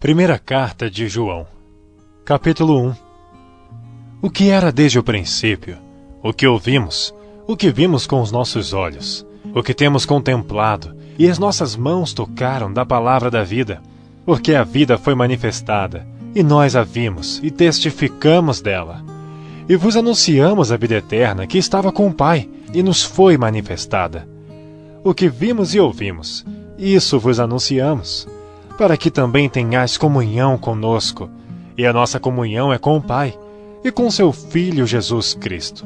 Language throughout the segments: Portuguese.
Primeira carta de João, capítulo 1. O que era desde o princípio, o que ouvimos, o que vimos com os nossos olhos, o que temos contemplado e as nossas mãos tocaram da palavra da vida, porque a vida foi manifestada, e nós a vimos e testificamos dela. E vos anunciamos a vida eterna que estava com o Pai e nos foi manifestada. O que vimos e ouvimos, isso vos anunciamos, para que também tenhais comunhão conosco, e a nossa comunhão é com o Pai, e com seu Filho Jesus Cristo.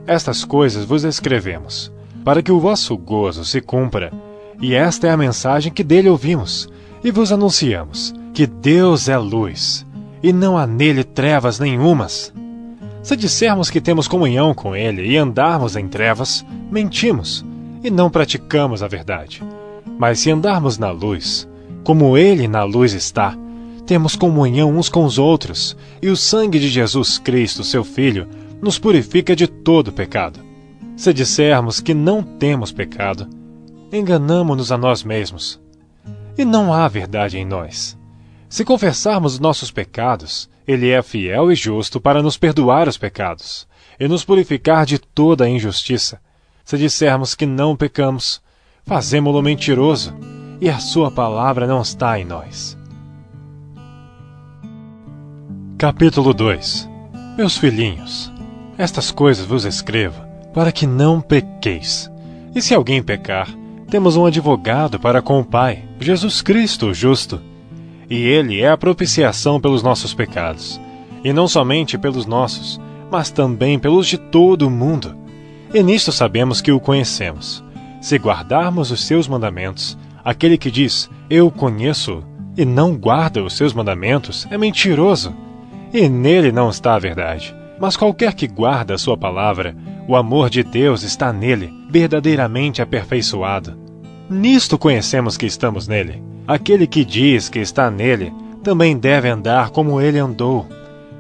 Estas coisas vos escrevemos, para que o vosso gozo se cumpra, e esta é a mensagem que dele ouvimos, e vos anunciamos, que Deus é luz, e não há nele trevas nenhumas. Se dissermos que temos comunhão com ele e andarmos em trevas, mentimos, e não praticamos a verdade. Mas se andarmos na luz, como ele na luz está, temos comunhão uns com os outros, e o sangue de Jesus Cristo, seu Filho, nos purifica de todo pecado. Se dissermos que não temos pecado, enganamo-nos a nós mesmos, e não há verdade em nós. Se confessarmos os nossos pecados, ele é fiel e justo para nos perdoar os pecados, e nos purificar de toda a injustiça. Se dissermos que não pecamos, fazemo-lo mentiroso, e a sua palavra não está em nós. Capítulo 2. Meus filhinhos, estas coisas vos escrevo, para que não pequeis. E se alguém pecar, temos um advogado para com o Pai, Jesus Cristo, o justo. E ele é a propiciação pelos nossos pecados, e não somente pelos nossos, mas também pelos de todo o mundo. E nisto sabemos que o conhecemos, se guardarmos os seus mandamentos. Aquele que diz, eu conheço, e não guarda os seus mandamentos, é mentiroso, e nele não está a verdade. Mas qualquer que guarda a sua palavra, o amor de Deus está nele, verdadeiramente aperfeiçoado. Nisto conhecemos que estamos nele. Aquele que diz que está nele, também deve andar como ele andou.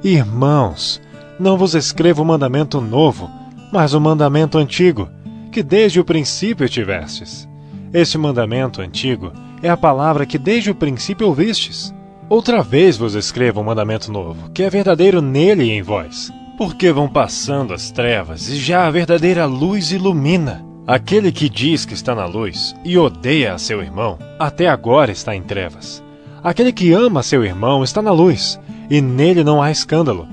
Irmãos, não vos escrevo um mandamento novo, mas um mandamento antigo, que desde o princípio tivestes. Este mandamento antigo é a palavra que desde o princípio ouvistes. Outra vez vos escrevo um mandamento novo, que é verdadeiro nele e em vós. Porque vão passando as trevas e já a verdadeira luz ilumina. Aquele que diz que está na luz e odeia a seu irmão, até agora está em trevas. Aquele que ama seu irmão está na luz, e nele não há escândalo.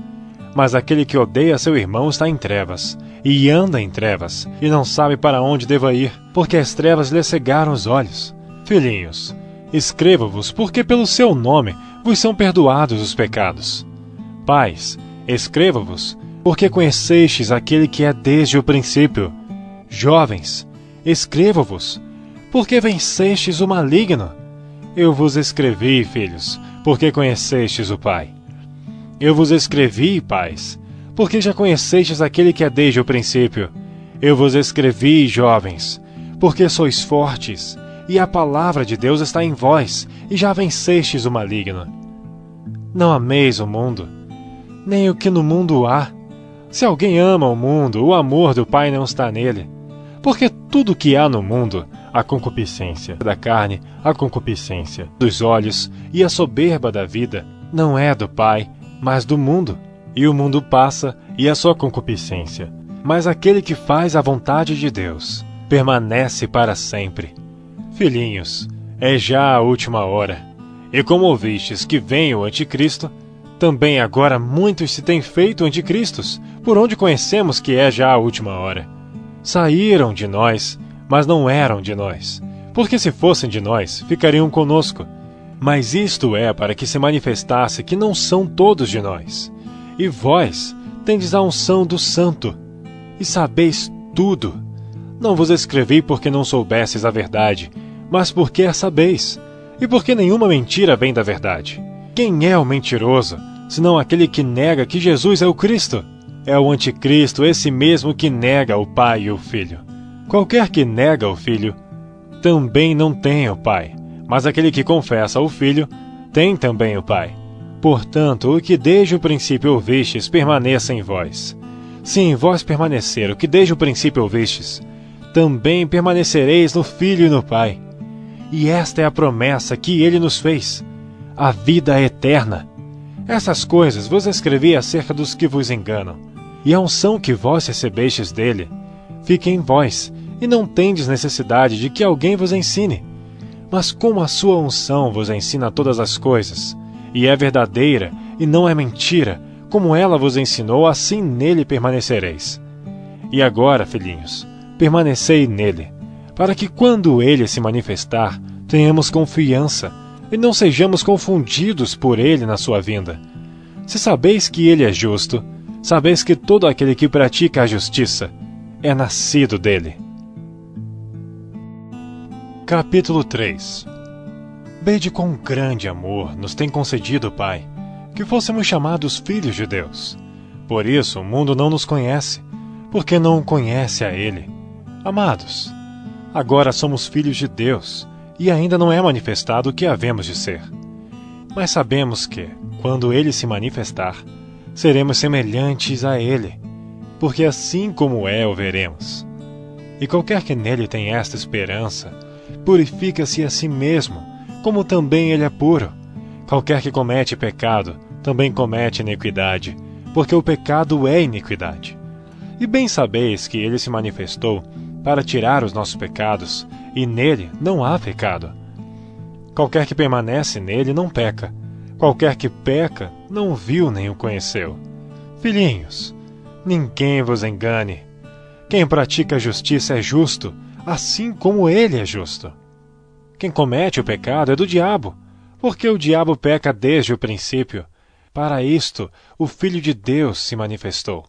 Mas aquele que odeia seu irmão está em trevas, e anda em trevas, e não sabe para onde deva ir, porque as trevas lhe cegaram os olhos. Filhinhos, escrevo-vos porque pelo seu nome vos são perdoados os pecados. Pais, escrevo-vos porque conhecestes aquele que é desde o princípio. Jovens, escrevo-vos porque vencestes o maligno. Eu vos escrevi, filhos, porque conhecestes o Pai. Eu vos escrevi, pais, porque já conhecestes aquele que é desde o princípio. Eu vos escrevi, jovens, porque sois fortes, e a palavra de Deus está em vós, e já vencestes o maligno. Não ameis o mundo, nem o que no mundo há. Se alguém ama o mundo, o amor do Pai não está nele. Porque tudo que há no mundo, a concupiscência da carne, a concupiscência dos olhos e a soberba da vida, não é do Pai, mas do mundo. E o mundo passa e a sua concupiscência. Mas aquele que faz a vontade de Deus permanece para sempre. Filhinhos, é já a última hora. E como ouvistes que vem o anticristo, também agora muitos se têm feito anticristos, por onde conhecemos que é já a última hora. Saíram de nós, mas não eram de nós, porque se fossem de nós, ficariam conosco. Mas isto é para que se manifestasse que não são todos de nós. E vós tendes a unção do Santo, e sabeis tudo. Não vos escrevi porque não soubesses a verdade, mas porque a sabeis, e porque nenhuma mentira vem da verdade. Quem é o mentiroso, senão aquele que nega que Jesus é o Cristo? É o anticristo, esse mesmo que nega o Pai e o Filho. Qualquer que nega o Filho, também não tem o Pai, mas aquele que confessa o Filho, tem também o Pai. Portanto, o que desde o princípio ouvistes permaneça em vós. Se em vós permanecer o que desde o princípio ouvistes, também permanecereis no Filho e no Pai. E esta é a promessa que ele nos fez, a vida eterna. Essas coisas vos escrevi acerca dos que vos enganam, e a unção que vós recebestes dele fique em vós, e não tendes necessidade de que alguém vos ensine. Mas como a sua unção vos ensina todas as coisas, e é verdadeira e não é mentira, como ela vos ensinou, assim nele permanecereis. E agora, filhinhos, permanecei nele, para que quando ele se manifestar, tenhamos confiança, e não sejamos confundidos por ele na sua vinda. Se sabeis que ele é justo, sabeis que todo aquele que pratica a justiça é nascido dele. Capítulo 3. Vede quão grande amor nos tem concedido o Pai, que fôssemos chamados filhos de Deus. Por isso o mundo não nos conhece, porque não o conhece a Ele. Amados, agora somos filhos de Deus, e ainda não é manifestado o que havemos de ser. Mas sabemos que, quando Ele se manifestar, seremos semelhantes a Ele, porque assim como é o veremos. E qualquer que nele tem esta esperança, purifica-se a si mesmo, como também ele é puro. Qualquer que comete pecado, também comete iniquidade, porque o pecado é iniquidade. E bem sabeis que ele se manifestou para tirar os nossos pecados, e nele não há pecado. Qualquer que permanece nele não peca. Qualquer que peca não viu nem o conheceu. Filhinhos, ninguém vos engane. Quem pratica a justiça é justo, assim como ele é justo. Quem comete o pecado é do diabo, porque o diabo peca desde o princípio. Para isto o Filho de Deus se manifestou,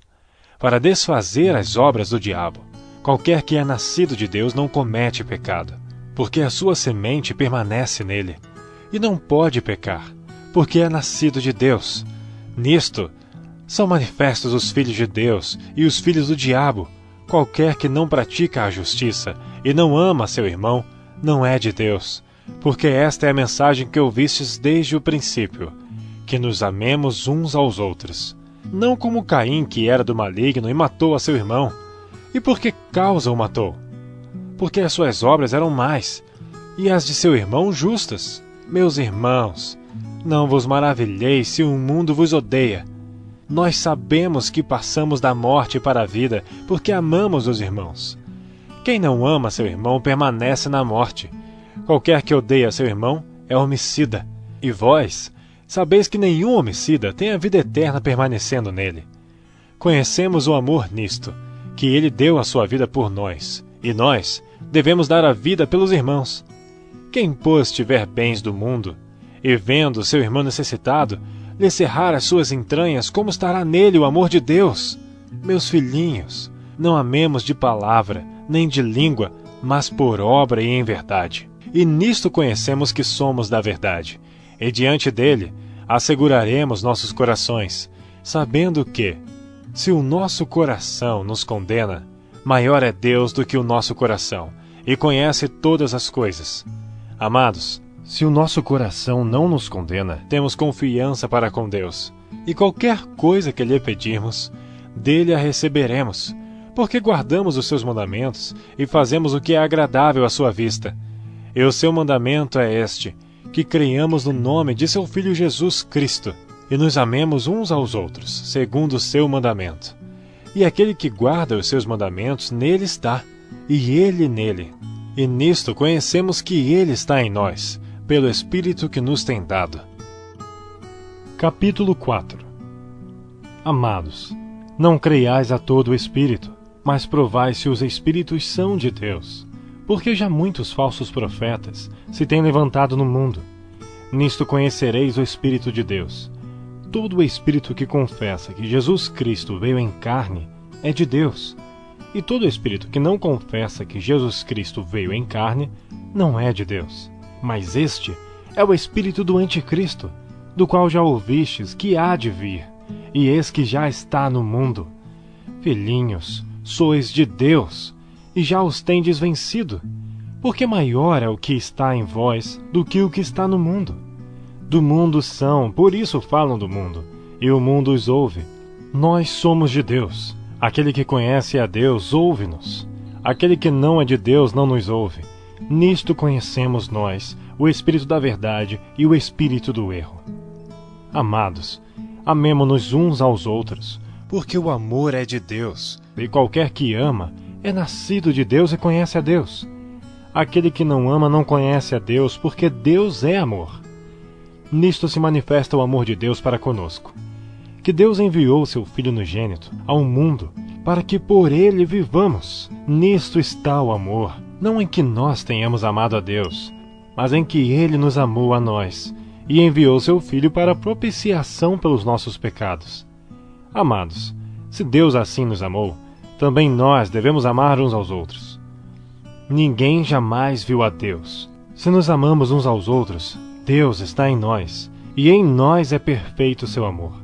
para desfazer as obras do diabo. Qualquer que é nascido de Deus não comete pecado, porque a sua semente permanece nele, e não pode pecar, porque é nascido de Deus. Nisto são manifestos os filhos de Deus e os filhos do diabo. Qualquer que não pratica a justiça e não ama seu irmão, não é de Deus, porque esta é a mensagem que ouvistes desde o princípio, que nos amemos uns aos outros. Não como Caim, que era do maligno e matou a seu irmão. E por que causa o matou? Porque as suas obras eram más, e as de seu irmão justas. Meus irmãos, não vos maravilheis se o mundo vos odeia. Nós sabemos que passamos da morte para a vida, porque amamos os irmãos. Quem não ama seu irmão permanece na morte. Qualquer que odeia seu irmão é homicida. E vós sabeis que nenhum homicida tem a vida eterna permanecendo nele. Conhecemos o amor nisto, que ele deu a sua vida por nós, e nós devemos dar a vida pelos irmãos. Quem, pois, tiver bens do mundo, e vendo seu irmão necessitado, lhe cerrar as suas entranhas, como estará nele o amor de Deus? Meus filhinhos, não amemos de palavra, nem de língua, mas por obra e em verdade. E nisto conhecemos que somos da verdade, e diante dele asseguraremos nossos corações, sabendo que, se o nosso coração nos condena, maior é Deus do que o nosso coração, e conhece todas as coisas. Amados, se o nosso coração não nos condena, temos confiança para com Deus, e qualquer coisa que lhe pedirmos, dele a receberemos, porque guardamos os seus mandamentos e fazemos o que é agradável à sua vista. E o seu mandamento é este, que creiamos no nome de seu Filho Jesus Cristo, e nos amemos uns aos outros, segundo o seu mandamento. E aquele que guarda os seus mandamentos, nele está, e ele nele. E nisto conhecemos que ele está em nós, pelo Espírito que nos tem dado. Capítulo 4. Amados, não creiais a todo o Espírito, mas provai se os Espíritos são de Deus, porque já muitos falsos profetas se têm levantado no mundo. Nisto conhecereis o Espírito de Deus. Todo o Espírito que confessa que Jesus Cristo veio em carne é de Deus, e todo Espírito que não confessa que Jesus Cristo veio em carne não é de Deus. Mas este é o espírito do anticristo, do qual já ouvistes que há de vir, e eis que já está no mundo. Filhinhos, sois de Deus, e já os tendes vencido, porque maior é o que está em vós do que o que está no mundo. Do mundo são, por isso falam do mundo, e o mundo os ouve. Nós somos de Deus. Aquele que conhece a Deus ouve-nos. Aquele que não é de Deus não nos ouve. Nisto conhecemos nós o espírito da verdade e o espírito do erro. Amados, amemo-nos uns aos outros, porque o amor é de Deus, e qualquer que ama é nascido de Deus e conhece a Deus. Aquele que não ama não conhece a Deus, porque Deus é amor. Nisto se manifesta o amor de Deus para conosco, que Deus enviou seu Filho unigênito ao mundo, para que por ele vivamos. Nisto está o amor, não em que nós tenhamos amado a Deus, mas em que ele nos amou a nós, e enviou seu Filho para propiciação pelos nossos pecados. Amados, se Deus assim nos amou, também nós devemos amar uns aos outros. Ninguém jamais viu a Deus. Se nos amamos uns aos outros, Deus está em nós, e em nós é perfeito o seu amor.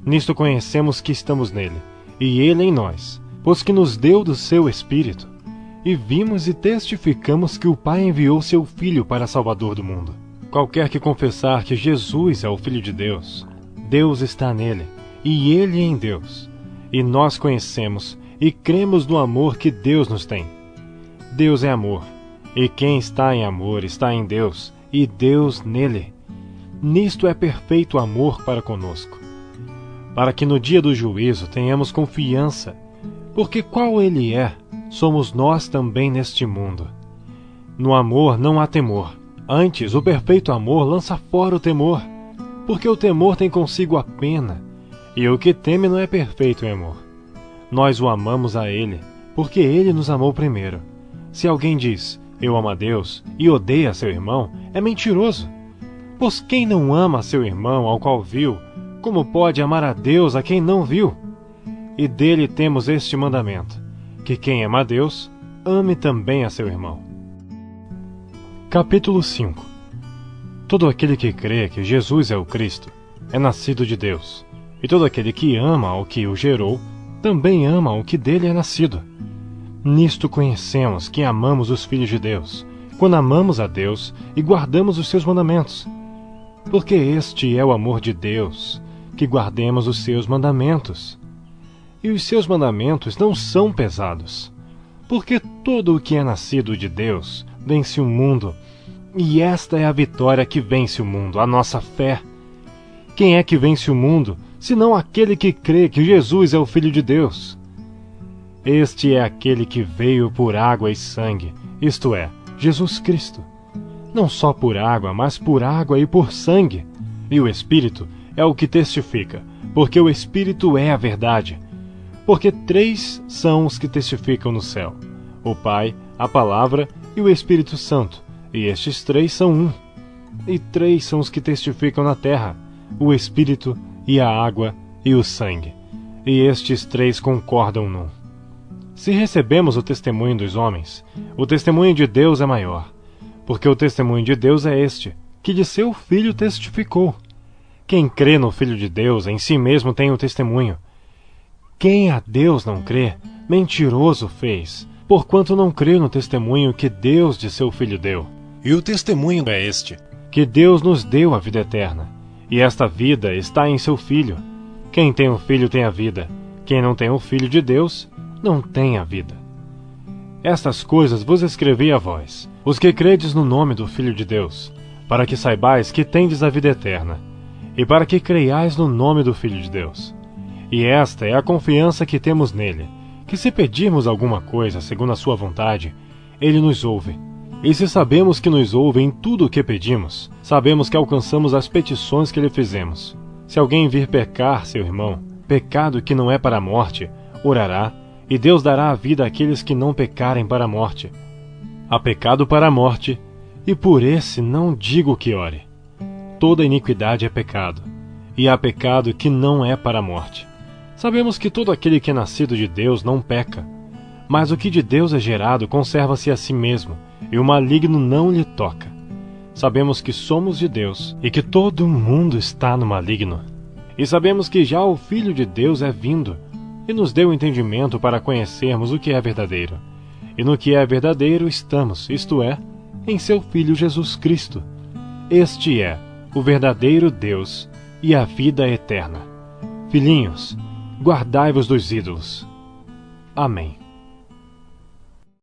Nisto conhecemos que estamos nele, e ele em nós, pois que nos deu do seu Espírito. E vimos e testificamos que o Pai enviou seu Filho para Salvador do mundo. Qualquer que confessar que Jesus é o Filho de Deus, Deus está nele, e ele em Deus. E nós conhecemos e cremos no amor que Deus nos tem. Deus é amor, e quem está em amor está em Deus, e Deus nele. Nisto é perfeito o amor para conosco, para que no dia do juízo tenhamos confiança, porque qual ele é, somos nós também neste mundo. No amor não há temor, antes o perfeito amor lança fora o temor, porque o temor tem consigo a pena, e o que teme não é perfeito em amor. Nós o amamos a ele, porque ele nos amou primeiro. Se alguém diz, eu amo a Deus, e odeia seu irmão, é mentiroso. Pois quem não ama seu irmão ao qual viu, como pode amar a Deus a quem não viu? E dele temos este mandamento, que quem ama a Deus, ame também a seu irmão. Capítulo 5. Todo aquele que crê que Jesus é o Cristo, é nascido de Deus, e todo aquele que ama ao que o gerou, também ama o que dele é nascido. Nisto conhecemos que amamos os filhos de Deus, quando amamos a Deus e guardamos os seus mandamentos. Porque este é o amor de Deus, que guardemos os seus mandamentos. E os seus mandamentos não são pesados, porque todo o que é nascido de Deus vence o mundo, e esta é a vitória que vence o mundo, a nossa fé. Quem é que vence o mundo, senão aquele que crê que Jesus é o Filho de Deus? Este é aquele que veio por água e sangue, isto é, Jesus Cristo. Não só por água, mas por água e por sangue. E o Espírito é o que testifica, porque o Espírito é a verdade. Porque 3 são os que testificam no céu: o Pai, a Palavra e o Espírito Santo, e estes 3 são um. E 3 são os que testificam na terra: o Espírito e a água e o sangue. E estes 3 concordam num. Se recebemos o testemunho dos homens, o testemunho de Deus é maior, porque o testemunho de Deus é este, que de seu Filho testificou. Quem crê no Filho de Deus em si mesmo tem o testemunho. Quem a Deus não crê, mentiroso fez, porquanto não crê no testemunho que Deus de seu Filho deu. E o testemunho é este, que Deus nos deu a vida eterna, e esta vida está em seu Filho. Quem tem o Filho tem a vida, quem não tem o Filho de Deus não tem a vida. Estas coisas vos escrevi a vós, os que credes no nome do Filho de Deus, para que saibais que tendes a vida eterna, e para que creiais no nome do Filho de Deus. E esta é a confiança que temos nele, que se pedirmos alguma coisa segundo a sua vontade, ele nos ouve. E se sabemos que nos ouve em tudo o que pedimos, sabemos que alcançamos as petições que lhe fizemos. Se alguém vir pecar seu irmão, pecado que não é para a morte, orará, e Deus dará a vida àqueles que não pecarem para a morte. Há pecado para a morte, e por esse não digo que ore. Toda iniquidade é pecado, e há pecado que não é para a morte. Sabemos que todo aquele que é nascido de Deus não peca, mas o que de Deus é gerado conserva-se a si mesmo, e o maligno não lhe toca. Sabemos que somos de Deus, e que todo o mundo está no maligno. E sabemos que já o Filho de Deus é vindo, e nos deu entendimento para conhecermos o que é verdadeiro. E no que é verdadeiro estamos, isto é, em seu Filho Jesus Cristo. Este é o verdadeiro Deus e a vida eterna. Filhinhos, guardai-vos dos ídolos. Amém.